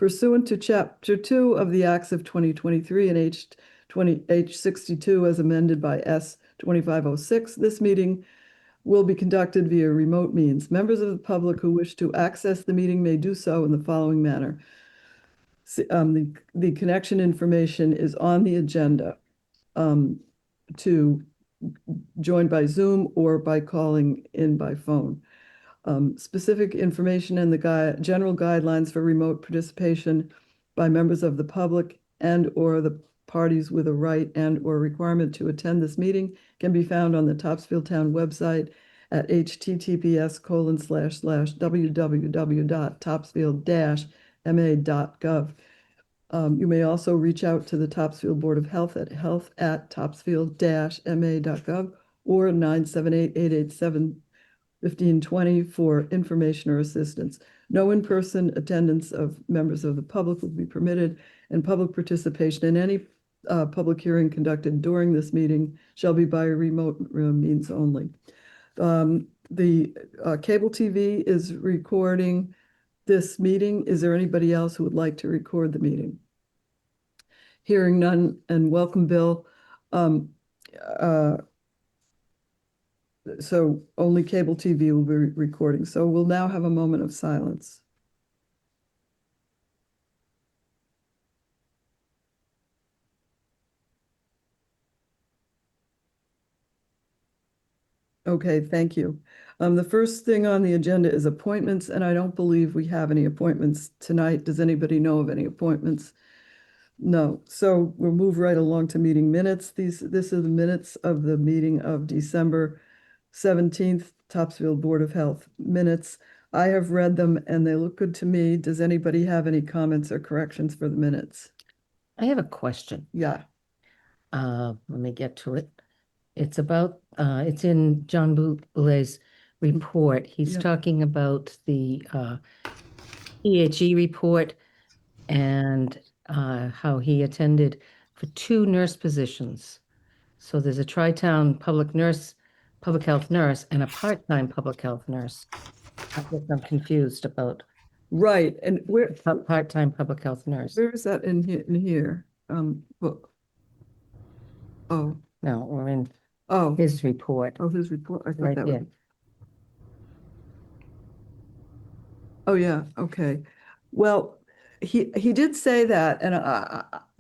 pursuant to Chapter 2 of the Acts of 2023 and H 62 as amended by S 2506, this meeting will be conducted via remote means. Members of the public who wish to access the meeting may do so in the following manner. The connection information is on the agenda to join by Zoom or by calling in by phone. Specific information and the general guidelines for remote participation by members of the public and/or the parties with a right and/or requirement to attend this meeting can be found on the Topsfield Town website at https://www.topsfield-ma.gov. You may also reach out to the Topsfield Board of Health at health@topsfield-ma.gov or 978-887-1520 for information or assistance. No in-person attendance of members of the public will be permitted, and public participation in any public hearing conducted during this meeting shall be by remote means only. The cable TV is recording this meeting. Is there anybody else who would like to record the meeting? Hearing none, and welcome, Bill. So only cable TV will be recording. So we'll now have a moment of silence. Okay, thank you. The first thing on the agenda is appointments, and I don't believe we have any appointments tonight. Does anybody know of any appointments? No. So we'll move right along to meeting minutes. This is the minutes of the meeting of December 17th, Topsfield Board of Health minutes. I have read them and they look good to me. Does anybody have any comments or corrections for the minutes? I have a question. Yeah. Let me get to it. It's about, it's in John Boulet's report. He's talking about the EHE report and how he attended for 2 nurse positions. So there's a tri-town public health nurse and a part-time public health nurse. I guess I'm confused about. Right, and where part-time public health nurse. Where is that in here? Book. Oh. No, we're in Oh. his report. Oh, his report. I thought Right that there. would. Oh, yeah, okay. Well, he did say that, and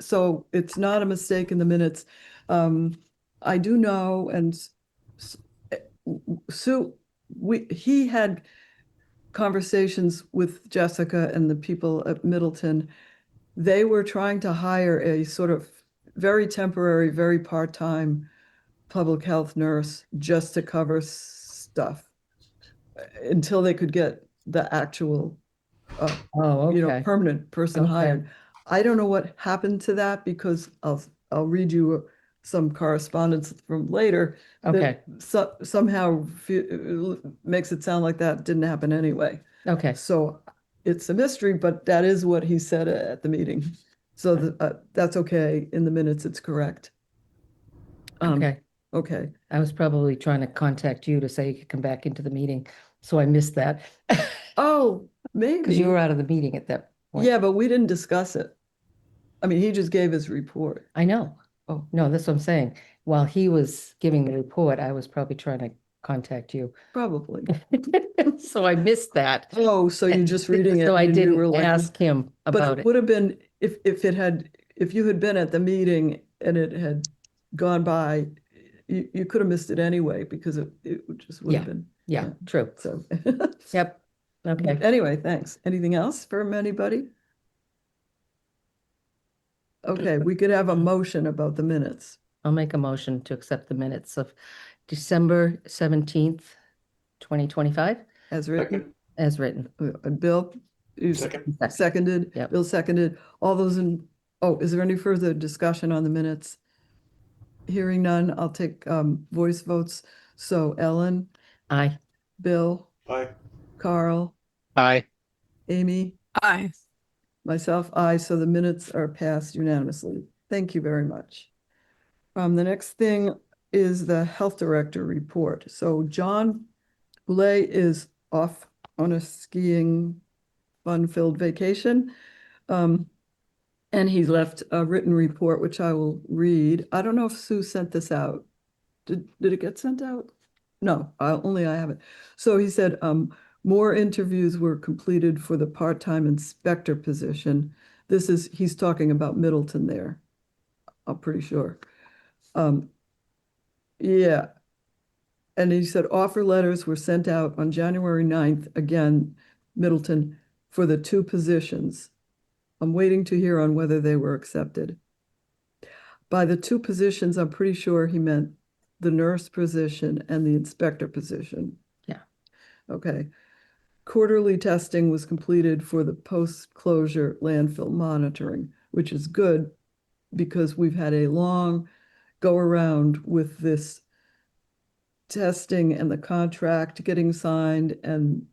so it's not a mistake in the minutes. I do know, and Sue, he had conversations with Jessica and the people at Middleton. They were trying to hire a sort of very temporary, very part-time public health nurse just to cover stuff until they could get the actual permanent person hired. I don't know what happened to that because I'll read you some correspondence from later. Okay. That somehow makes it sound like that didn't happen anyway. Okay. So it's a mystery, but that is what he said at the meeting. So that's okay. In the minutes, it's correct. Okay. Okay. I was probably trying to contact you to say you could come back into the meeting, so I missed that. Oh, maybe. Because you were out of the meeting at that point. Yeah, but we didn't discuss it. I mean, he just gave his report. I know. Oh. No, that's what I'm saying. While he was giving the report, I was probably trying to contact you. Probably. So I missed that. Oh, so you're just reading it. So I and you didn't were like, ask him but about it would have been if you had been at the meeting and it had gone by, you could have missed it anyway because it just would have been. Yeah, true. So Yep. Okay. Anyway, thanks. Anything else from anybody? Okay, we could have a motion about the minutes. I'll make a motion to accept the minutes of December 17th, 2025. As written. As written. Bill, you seconded. Yep. Bill seconded. All those in, is there any further discussion on the minutes? Hearing none, I'll take voice votes. So Ellen? Aye. Bill? Aye. Carl? Aye. Amy? Aye. Myself, aye. So the minutes are passed unanimously. Thank you very much. The next thing is the health director report. So John Boulay is off on a skiing fun-filled vacation. And he left a written report, which I will read. I don't know if Sue sent this out. Did it get sent out? No, only I haven't. So he said, more interviews were completed for the part-time inspector position. He's talking about Middleton there. I'm pretty sure. Yeah. And he said offer letters were sent out on January 9th, again, Middleton, for the two positions. I'm waiting to hear on whether they were accepted. By the two positions, I'm pretty sure he meant the nurse position and the inspector position. Yeah. Okay. Quarterly testing was completed for the post-closure landfill monitoring, which is good because we've had a long go around with this testing and the contract getting signed and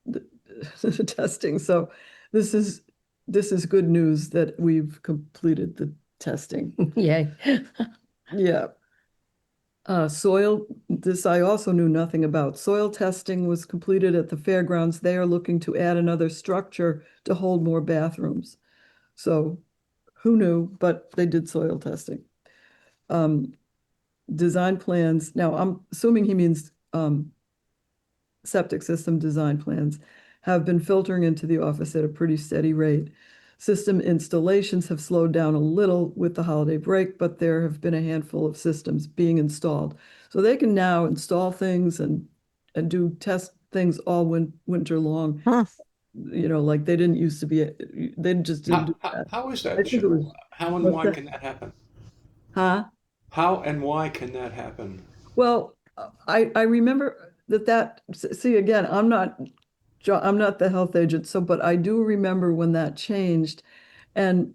the testing. So this is good news that we've completed the testing. Yay. Yeah. Soil, this I also knew nothing about. Soil testing was completed at the fairgrounds. They are looking to add another structure to hold more bathrooms. So who knew, but they did soil testing. Design plans. Now I'm assuming he means septic system design plans have been filtering into the office at a pretty steady rate. System installations have slowed down a little with the holiday break, but there have been a handful of systems being installed. So they can now install things and do test things all winter long. Huh. You know, like they didn't used to be, they just didn't do that. How is I that, think it was, Cheryl? How and what's why that? can that happen? Huh? How and why can that happen? Well, I remember see, again, I'm not the health agent, so, but I do remember when that changed. And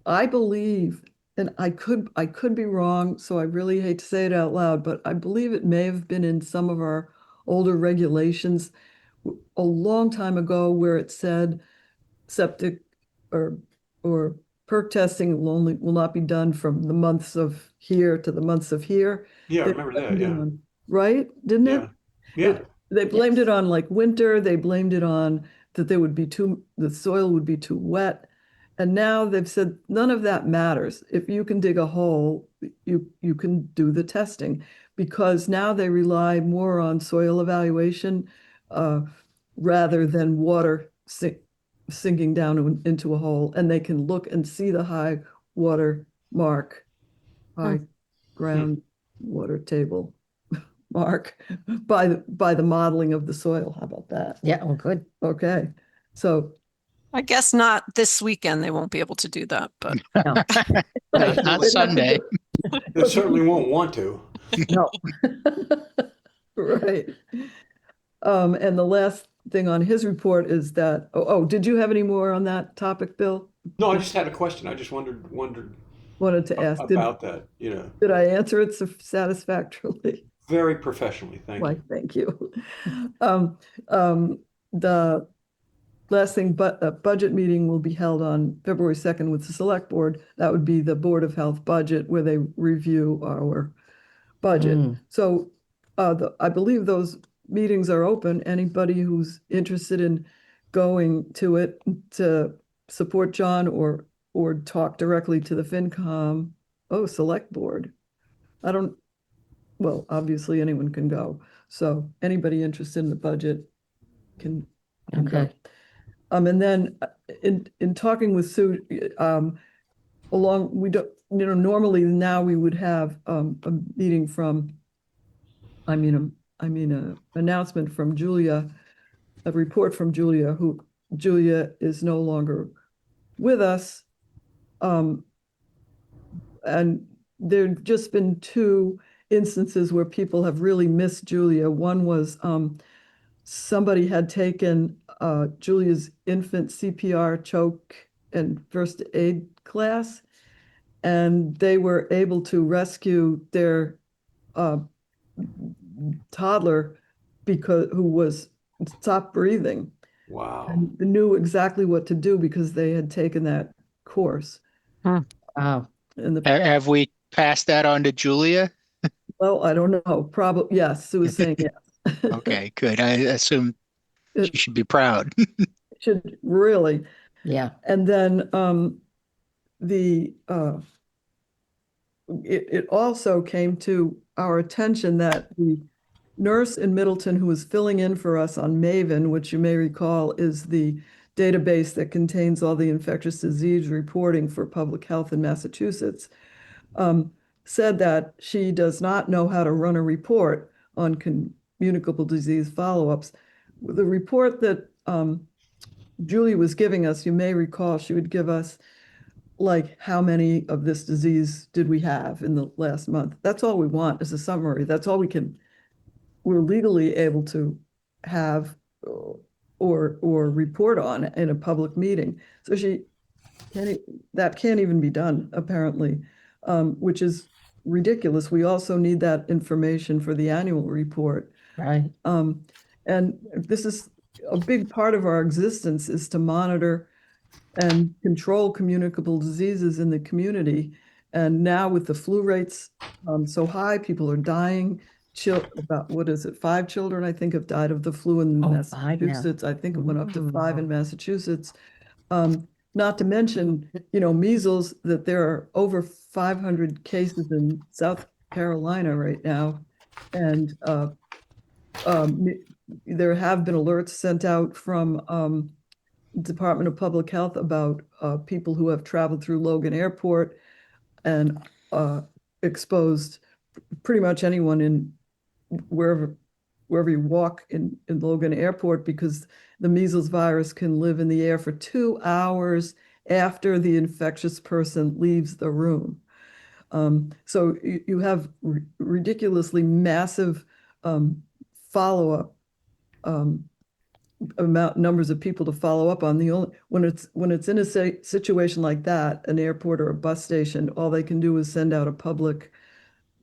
I believe, and I could be wrong, so I really hate to say it out loud, but I believe it may have been in some of our older regulations a long time ago where it said septic or perk testing will not be done from the months of here to the months of here. Yeah, I They remember that. blamed it Yeah, on- Right? Didn't it? yeah, yeah. They blamed it on like winter, they blamed it on that the soil would be too wet. And now they've said none of that matters. If you can dig a hole, you can do the testing because now they rely more on soil evaluation rather than water sinking down into a hole, and they can look and see the high water mark, high ground water table mark by the modeling of the soil. How about that? Yeah, well, good. Okay. So I guess not this weekend. They won't be able to do that, but No. right, Not they'd have to Sunday. do it. They certainly won't want to. No. Right. And the last thing on his report is that, did you have any more on that topic, Bill? No, I just had a question. I just wondered Wanted to ask, about that. You know, did I answer it satisfactorily? very professionally. Thank Why, you. thank you. The last thing, but a budget meeting will be held on February 2nd with the select board. That would be the Board of Health budget where they review our budget. So I believe those meetings are open. Anybody who's interested in going to it to support John or talk directly to the FinCom, select board. Well, obviously anyone can go. So anybody interested in the budget can go. Okay. And then in talking with Sue, we don't, normally now we would have a meeting from, announcement from Julia, a report from Julia, who Julia is no longer with us. And there've just been two instances where people have really missed Julia. One was somebody had taken Julia's infant CPR choke and first aid class, and they were able to rescue their toddler who was stopped breathing. Wow. And they knew exactly what to do because they had taken that course. Wow. And Have we passed that on to Julia? well, I don't know. Probably yes. Sue was saying yes. Okay, good. I assume she It should be proud. should really. Yeah, And then it also came to our attention that the nurse in Middleton who was filling in for us on Maven, which you may recall is the database that contains all the infectious disease reporting for public health in Massachusetts, said that she does not know how to run a report on communicable disease follow-ups. The report that Julie was giving us, you may recall, she would give us like how many of this disease did we have in the last month? That's all we want is a summary. That's all we're legally able to have or report on in a public meeting. So that can't even be done apparently, which is ridiculous. We also need that information for the annual report. right. And this is a big part of our existence is to monitor and control communicable diseases in the community. And now with the flu rates so high, people are dying. About, what is it, 5 children, I think, have died of the flu in Oh, 5 now. Massachusetts. I think it went up to Mm. 5 in Massachusetts. Not to mention, measles, that there are over 500 cases in South Carolina right now. And there have been alerts sent out from Department of Public Health about people who have traveled through Logan Airport and exposed pretty much anyone in wherever you walk in Logan Airport, because the measles virus can live in the air for 2 hours after the infectious person leaves the room. So you have ridiculously massive follow-up numbers of people to follow up on. When it's in a situation like that, an airport or a bus station, all they can do is send out a public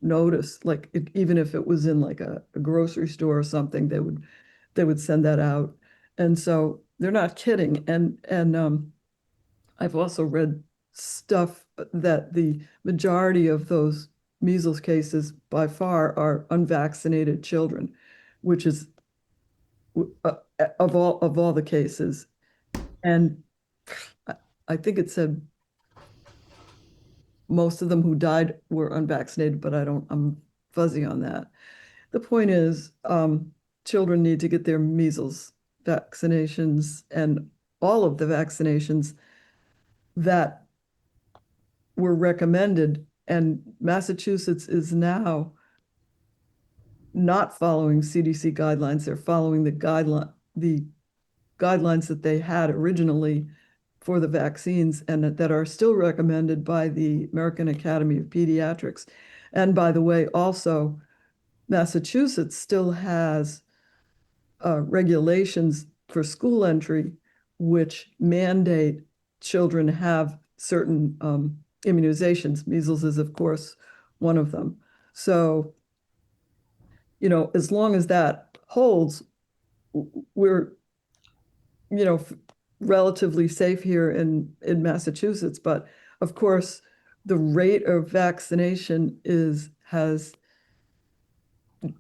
notice, like even if it was in like a grocery store or something, they would send that out. And so they're not kidding. And I've also read stuff that the majority of those measles cases by far are unvaccinated children, which is of all the cases. And I think it said most of them who died were unvaccinated, but I'm fuzzy on that. The point is, children need to get their measles vaccinations and all of the vaccinations that were recommended. And Massachusetts is now not following CDC guidelines. They're following the guidelines that they had originally for the vaccines and that are still recommended by the American Academy of Pediatrics. And by the way, also, Massachusetts still has regulations for school entry, which mandate children have certain immunizations. Measles is, of course, one of them. So, as long as that holds, we're, relatively safe here in Massachusetts. But of course, the rate of vaccination has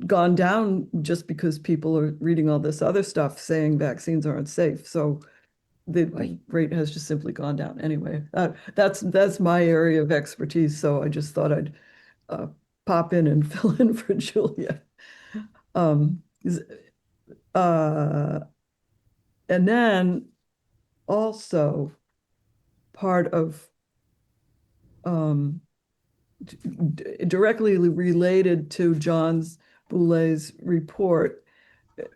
gone down just because people are reading all this other stuff saying vaccines aren't safe. So the rate has just simply gone down. Anyway, that's my area of expertise. So I just thought I'd pop in and fill in for Julia. And then also part of directly related to John's Boulet's report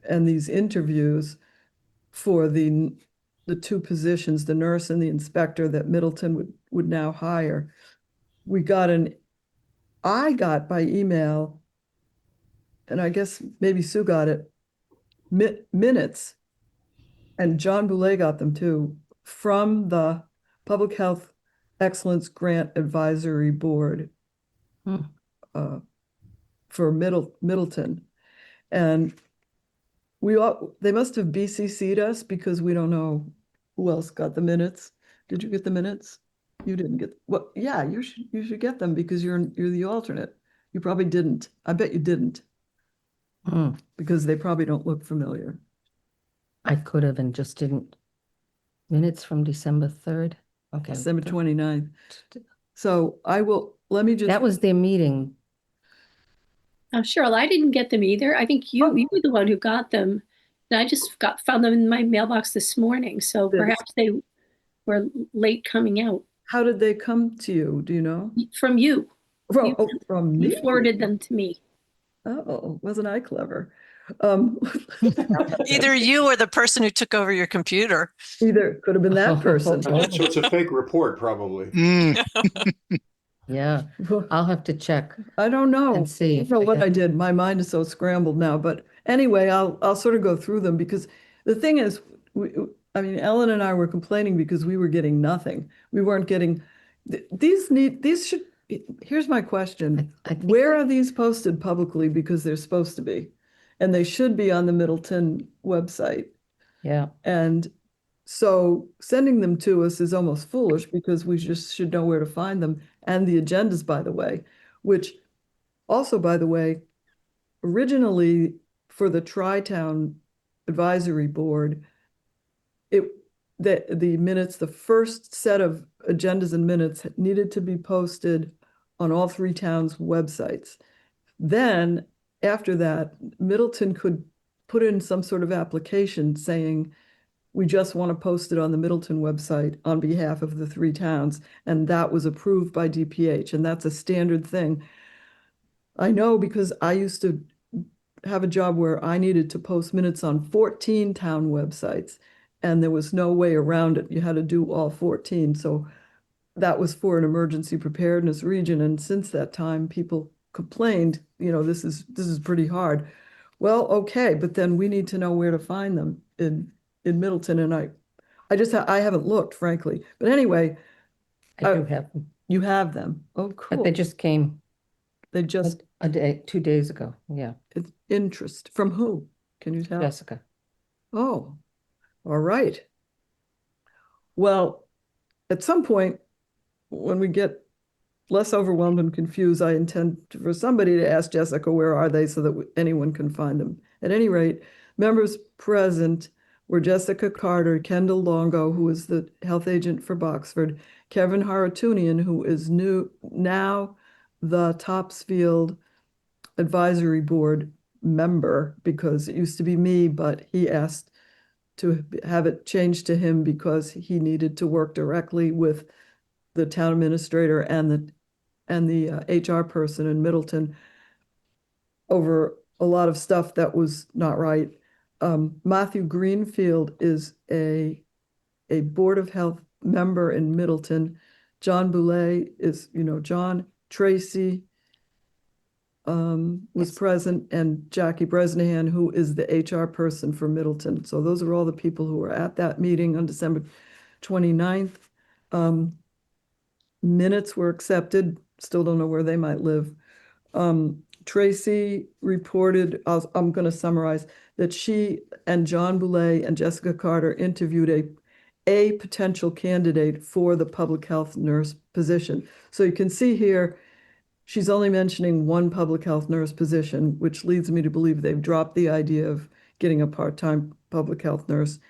and these interviews for the 2 positions, the nurse and the inspector that Middleton would now hire. I got by email, and I guess maybe Sue got it, minutes, and John Boulet got them too, from the Public Health Excellence Grant Advisory Board for Middleton. And they must have BCC'd us because we don't know who else got the minutes. Did you get the minutes? You didn't get, well, yeah, you should get them because you're the alternate. You probably didn't. I bet you didn't, because they probably don't look familiar. I could have and just didn't Minutes from December 3rd. Okay. December 29th. So let me just. That was their meeting. Cheryl, I didn't get them either. I think you were the one who got them. And I just found them in my mailbox this morning. So Did- perhaps they were late coming out How did they come to you? Do you know? from you. From You me? forwarded them to me. Oh, wasn't I clever? Either you or the person who took over your computer. Either could have been that person. So it's a fake report, probably. Mm, Yeah, I'll have to check. I don't know. And see I don't know if I what can- I did. My mind is so scrambled now. But anyway, I'll sort of go through them because the thing is, Ellen and I were complaining because we were getting nothing. We weren't getting these should. Here's my question: I think- where are these posted publicly? Because they're supposed to be, and they should be on the Middleton website. Yeah, And so sending them to us is almost foolish because we just should know where to find them. And the agendas, by the way, which also, by the way, originally for the Tri-Town Advisory Board, the minutes, the first set of agendas and minutes needed to be posted on all three towns' websites. Then after that, Middleton could put in some sort of application saying, we just want to post it on the Middleton website on behalf of the three towns. And that was approved by DPH. And that's a standard thing. I know because I used to have a job where I needed to post minutes on 14 town websites, and there was no way around it. You had to do all 14. So that was for an emergency preparedness region. And since that time, people complained, this is pretty hard. Well, okay, but then we need to know where to find them in Middleton, and I haven't looked, frankly. But anyway, I do have them, you have them. Oh, but cool. they just came They just, a day, 2 days ago. Yeah, it's interest. From who? Can you tell? Jessica. Oh, all right. Well, at some point, when we get less overwhelmed and confused, I intend for somebody to ask Jessica, where are they, so that anyone can find them. At any rate, members present were Jessica Carter, Kendall Longo, who is the health agent for Boxford, Kevin Haratunian, who is now the Topsfield Advisory Board member, because it used to be me, but he asked to have it changed to him because he needed to work directly with the town administrator and the HR person in Middleton over a lot of stuff that was not right. Matthew Greenfield is a Board of Health member in Middleton. John Boulay is, John. Tracy was Yes. present, and Jackie Bresnahan, who is the HR person for Middleton. So those are all the people who were at that meeting on December 29th. Minutes were accepted. Still don't know where they might live. Tracy reported, I'm going to summarize, that she and John Boulay and Jessica Carter interviewed a potential candidate for the public health nurse position. So you can see here, she's only mentioning one public health nurse position, which leads me to believe they've dropped the idea of getting a part-time public health nurse.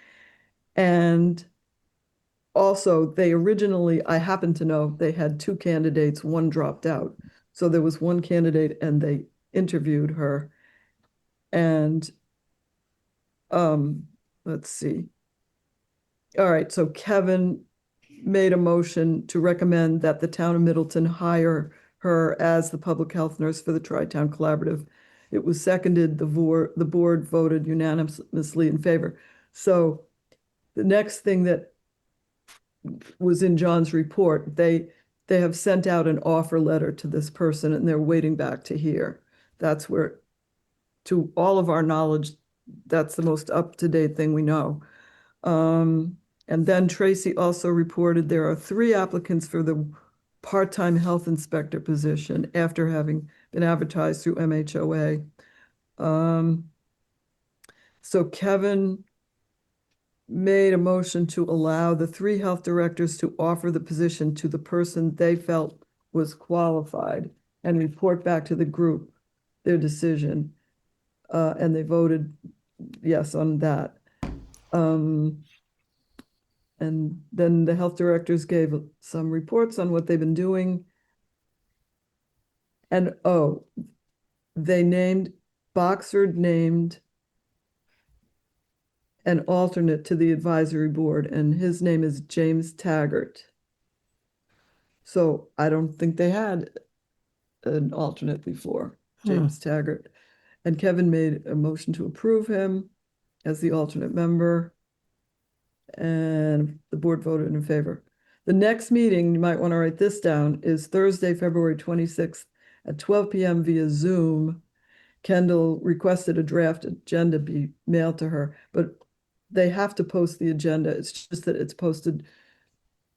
And also, I happen to know they had two candidates, one dropped out. So there was one candidate and they interviewed her. And let's see. All right, so Kevin made a motion to recommend that the town of Middleton hire her as the public health nurse for the Tri-Town Collaborative. It was seconded, the board voted unanimously in favor. So the next thing that was in John's report, they have sent out an offer letter to this person and they're waiting back to hear. That's where, to all of our knowledge, that's the most up-to-date thing we know. And then Tracy also reported there are 3 applicants for the part-time health inspector position after having been advertised through MHOA. So Kevin made a motion to allow the 3 health directors to offer the position to the person they felt was qualified and report back to the group their decision. And they voted yes on that. And And then the health directors gave some reports on what they've been doing. And oh, Boxford named an alternate to the advisory board, and his name is James Taggart. So I don't think they had an alternate before, James Taggart. And Kevin made a motion to approve him as the alternate member. And the board voted in favor. The next meeting, you might want to write this down, is Thursday, February 26th at 12 p.m. via Zoom. Kendall requested a draft agenda be mailed to her, but they have to post the agenda. It's just that it's posted,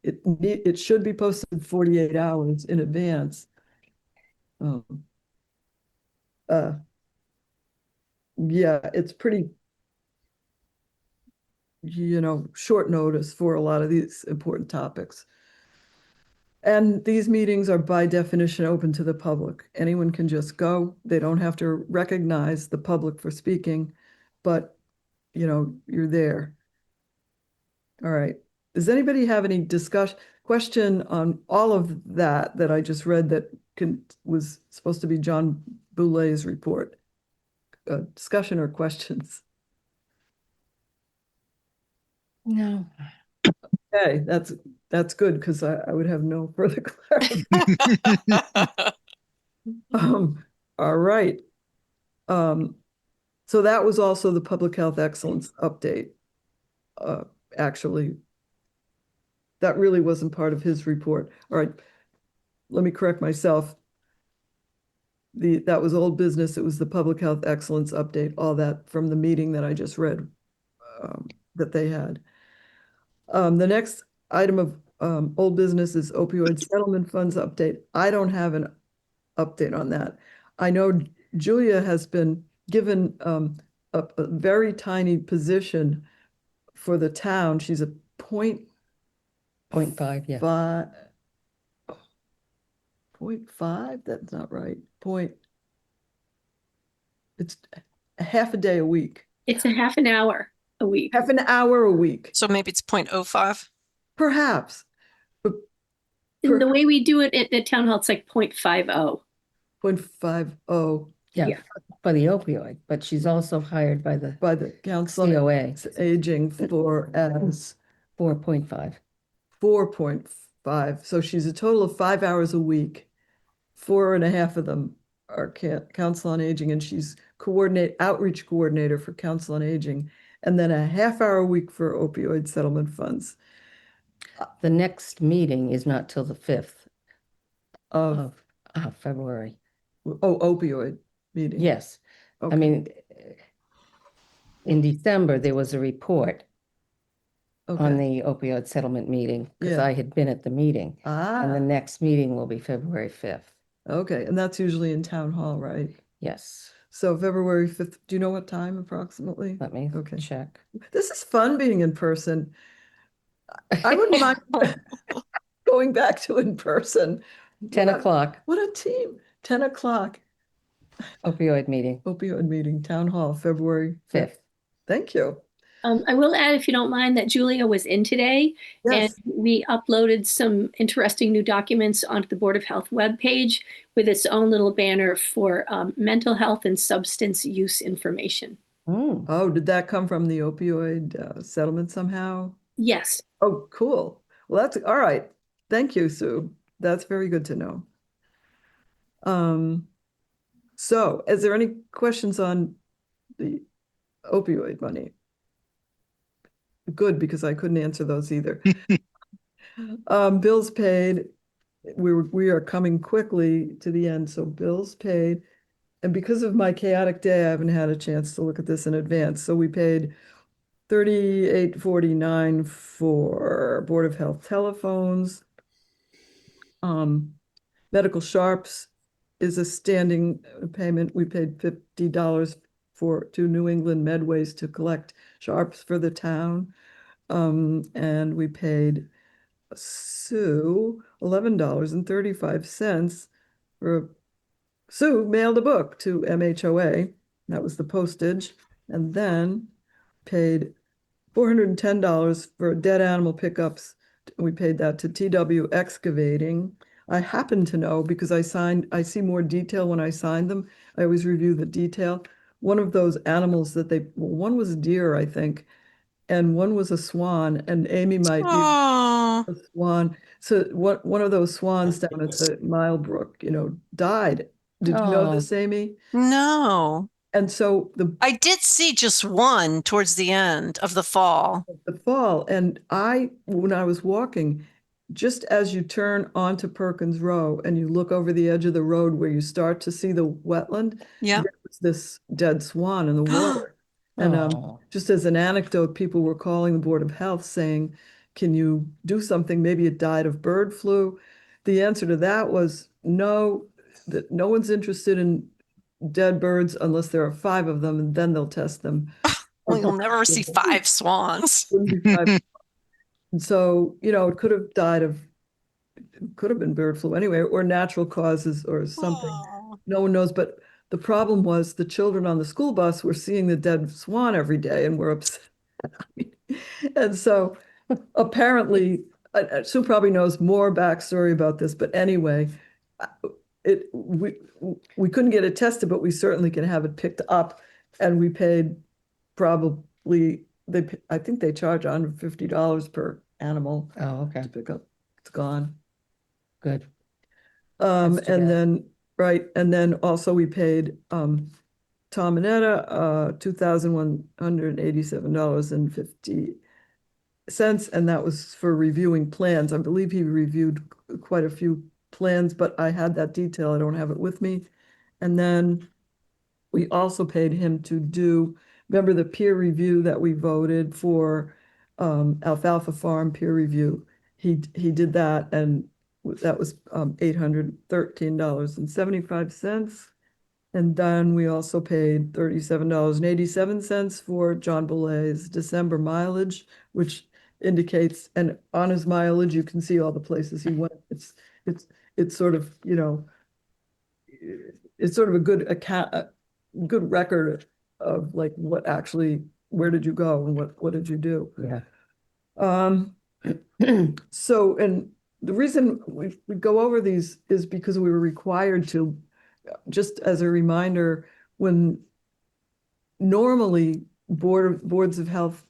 it should be posted 48 hours in advance. Yeah, it's pretty, short notice for a lot of these important topics. And these meetings are by definition open to the public. Anyone can just go. They don't have to recognize the public for speaking, but you're there. All right. Does anybody have any question on all of that I just read that was supposed to be John Boulet's report? Discussion or questions? No. Okay, that's good because I would have no further clarity. All right. So that was also the public health excellence update. Actually, that really wasn't part of his report. All right, let me correct myself. That was old business. It was the public health excellence update, all that from the meeting that I just read that they had. The next item of old business is opioid settlement funds update. I don't have an update on that. I know Julia has been given a very tiny position for the town. She's a 0.5, yeah. 0.5, that's not right. It's a half a day a week. It's a half an hour a week. Half an hour a week, So maybe it's 0.05. perhaps. And the way we do it at the town hall, it's like 0.50. 0.50 Yeah, Yeah. for the opioid, but she's also hired by the by the Council on COA, Aging for as 4.5. 4.5. So she's a total of 5 hours a week. 4.5 of them are Council on Aging, and she's outreach coordinator for Council on Aging, and then a half hour a week for opioid settlement funds The next meeting is not till the 5th of, of February. opioid meeting. Yes. I Okay. mean, in December, there was a report on Okay. the opioid settlement meeting because Yeah. I had been at the meeting. And the Ah, next meeting will be February 5th. okay. And that's usually in town hall, right? Yes. So February 5th, do you know what time approximately? Let me Okay. check. This is fun being in person. I wouldn't mind going back to in person. 10 What a- o'clock, What a team. 10 o'clock, opioid meeting, opioid meeting, town hall, February 5th. 5th. Thank you. I will add, if you don't mind, that Julia was in today and Yes. we uploaded some interesting new documents onto the Board of Health webpage with its own little banner for mental health and substance use information. Mm. Oh, did that come from the opioid settlement somehow? Yes. Oh, cool. Well, that's all right. Thank you, Sue. That's very good to know. So is there any questions on the opioid money? Good, because I couldn't answer those either. Bills paid. We are coming quickly to the end, so bills paid. And because of my chaotic day, I haven't had a chance to look at this in advance. So we paid $38.49 for Board of Health telephones. Medical Sharps is a standing payment. We paid $50 to New England Medways to collect sharps for the town. And we paid Sue $11.35 for Sue mailed a book to MHOA. That was the postage. And then paid $410 for dead animal pickups. We paid that to TW Excavating. I happen to know because I see more detail when I signed them. I always review the detail. One of those animals one was a deer, I think, and one was a swan, and Amy might be Oh, a swan. So one of those swans down at the Mile Brook, died. Did you know Oh. this, Amy? no. And so I did see just one towards the end of the fall. the fall, and when I was walking, just as you turn onto Perkins Row and you look over the edge of the road where you start to see the wetland, Yeah. there was this dead swan in the water. And Oh. just as an anecdote, people were calling the Board of Health saying, can you do something? Maybe it died of bird flu. The answer to that was no, that no one's interested in dead birds unless there are 5 of them, and then they'll test them. Well, you'll never see 5 swans. Wouldn't be 5. And so, it could have been bird flu anyway, or natural causes or something. Oh. No one knows, but the problem was the children on the school bus were seeing the dead swan every day and were upset. And so apparently, Sue probably knows more backstory about this, but anyway, we couldn't get it tested, but we certainly can have it picked up, and we paid probably, I think they charge $150 per animal Oh, okay, to pick up. It's gone. good. That's too And bad. then, right, and then also we paid Tom and Etta $2,187.50, and that was for reviewing plans. I believe he reviewed quite a few plans, but I had that detail. I don't have it with me. And then we also paid him to do, remember the peer review that we voted for, Alfalfa Farm peer review? He did that, and that was $813.75. And then we also paid $37.87 for John Boulay's December mileage, which indicates, and on his mileage, you can see all the places he went. It's sort of, it's sort of a good account, a good record of like where did you go and what did you do? Yeah. So, and the reason we go over these is because we were required to, just as a reminder, when normally boards of health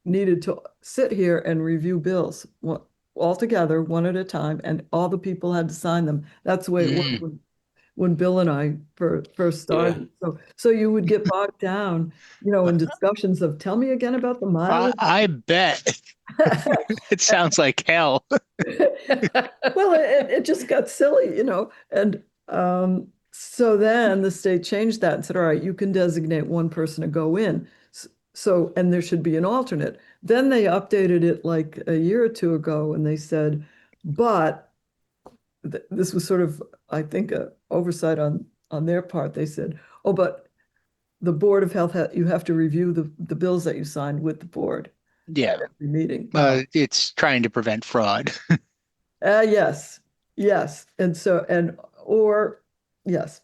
needed to sit here and review bills all together, one at a time, and all the people had to sign them. That's the way it was when Bill and I first started. So you would get bogged down, in discussions of, tell me again about the mileage. I bet. It sounds like hell. Well, it just got silly, and so then the state changed that and said, all right, you can designate one person to go in. So, and there should be an alternate. Then they updated it like a year or two ago, and they said, but this was sort of, I think, a oversight on their part. They said, oh, but the Board of Health, you have to review the bills that you signed with the board Yeah. at every meeting. It's trying to prevent fraud. Yes, and so, yes.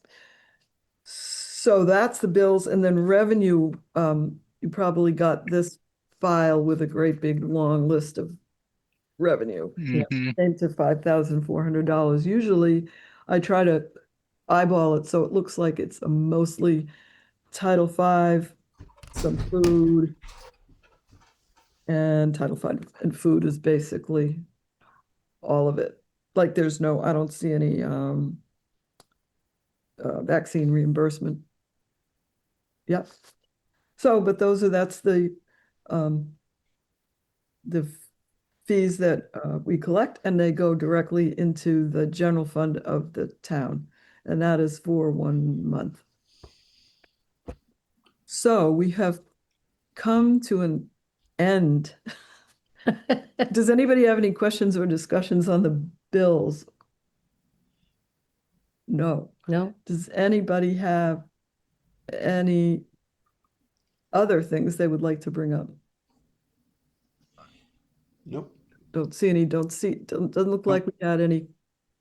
So that's the bills, and then revenue, you probably got this file with a great big long list of revenue. Mhm. Came to $5,400. Usually I try to eyeball it so it looks like it's a mostly Title V, some food, and Title V and food is basically all of it. Like I don't see any vaccine reimbursement. Yep. So, but that's the fees that we collect, and they go directly into the general fund of the town, and that is for 1 month. So we have come to an end. Does anybody have any questions or discussions on the bills? No. No? Does anybody have any other things they would like to bring up? Nope. Doesn't look like we had any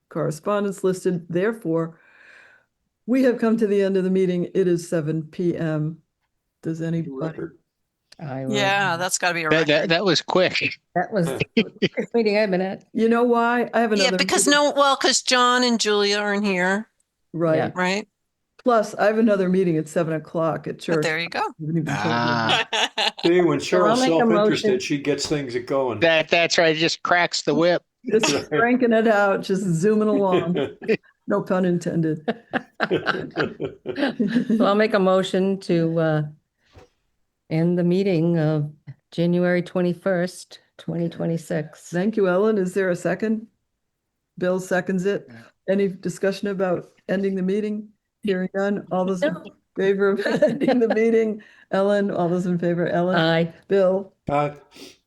correspondence listed. Therefore, we have come to the end of the meeting. It is 7 p.m. Does anybody, Record. I will. Yeah, that's got to be a That, record. that was quick. That was the quickest meeting I've been at. You know why? I have Yeah, another. because meeting. because John and Julia aren't here, Right. right? Plus, I have another meeting at 7 o'clock at But church. there you go. I haven't even told you. See, when So I'll Cheryl's make a motion. self-interested, she gets things going. That's right. It just cracks the whip. Just Right. cranking it out, just zooming along. No pun intended. So I'll make a motion to end the meeting of January 21st, 2026. Thank you, Ellen. Is there a second? Bill seconds it. Yeah. Any discussion about ending the meeting? Hearing none. All those in No. favor of ending the meeting? Ellen, all those in favor? Ellen, Aye. Bill, Aye.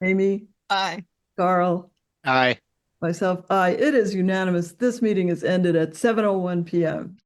Amy, Aye. Carl, Aye. myself, aye. It is unanimous. This meeting is ended at 7:01 p.m.